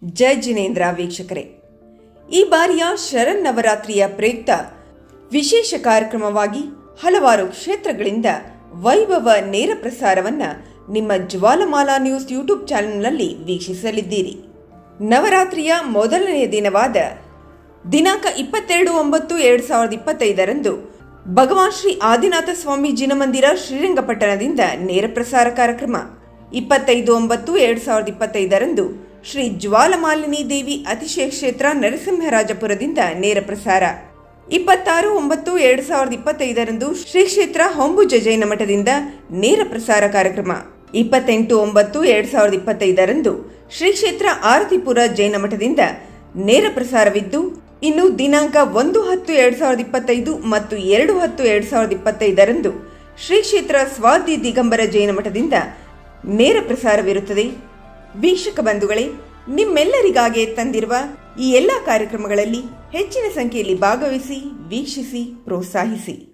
ಜೈ ಜಿನೇಂದ್ರ ವೀಕ್ಷಕರೇ, ಈ ಬಾರಿಯ ಶರನ್ನವರಾತ್ರಿಯ ಪ್ರಯುಕ್ತ ವಿಶೇಷ ಕಾರ್ಯಕ್ರಮವಾಗಿ ಹಲವಾರು ಕ್ಷೇತ್ರಗಳಿಂದ ವೈಭವ ನೇರ ಪ್ರಸಾರವನ್ನ ನಿಮ್ಮ ಜ್ವಾಲಮಾಲಾ ನ್ಯೂಸ್ ಯೂಟ್ಯೂಬ್ ಚಾನೆಲ್ನಲ್ಲಿ ವೀಕ್ಷಿಸಲಿದ್ದೀರಿ. ನವರಾತ್ರಿಯ ಮೊದಲನೆಯ ದಿನವಾದ ದಿನಾಂಕ 22/9/2025 ಭಗವಾನ್ ಶ್ರೀ ಆದಿನಾಥ ಸ್ವಾಮಿ ಜಿನಮಂದಿರ ಶ್ರೀರಂಗಪಟ್ಟಣದಿಂದ ನೇರ ಪ್ರಸಾರ ಕಾರ್ಯಕ್ರಮ. 25/9/2025 ಶ್ರೀ ಜ್ವಾಲಮಾಲಿನಿ ದೇವಿ ಅತಿಶಯ ಕ್ಷೇತ್ರ ನರಸಿಂಹರಾಜಪುರದಿಂದ ನೇರ ಪ್ರಸಾರ. 26/9/2025 ಶ್ರೀ ಕ್ಷೇತ್ರ ಹೊಂಬುಜ ಜೈನ ಮಠದಿಂದ ನೇರ ಪ್ರಸಾರ ಕಾರ್ಯಕ್ರಮ. 28/9/2025 ಶ್ರೀ ಕ್ಷೇತ್ರ ಆರತಿಪುರ ಜೈನ ಮಠದಿಂದ ನೇರ ಪ್ರಸಾರವಿದ್ದು, ಇನ್ನು ದಿನಾಂಕ 1/10/2025 ಮತ್ತು 2/10/2025 ಶ್ರೀ ಕ್ಷೇತ್ರ ಸ್ವಾತಿ ದಿಗಂಬರ ಜೈನ ಮಠದಿಂದ ನೇರ ಪ್ರಸಾರವಿರುತ್ತದೆ. ವೀಕ್ಷಕ ಬಂಧುಗಳೇ, ನಿಮ್ಮೆಲ್ಲರಿಗಾಗಿ ತಂದಿರುವ ಈ ಎಲ್ಲ ಕಾರ್ಯಕ್ರಮಗಳಲ್ಲಿ ಹೆಚ್ಚಿನ ಸಂಖ್ಯೆಯಲ್ಲಿ ಭಾಗವಹಿಸಿ, ವೀಕ್ಷಿಸಿ, ಪ್ರೋತ್ಸಾಹಿಸಿ.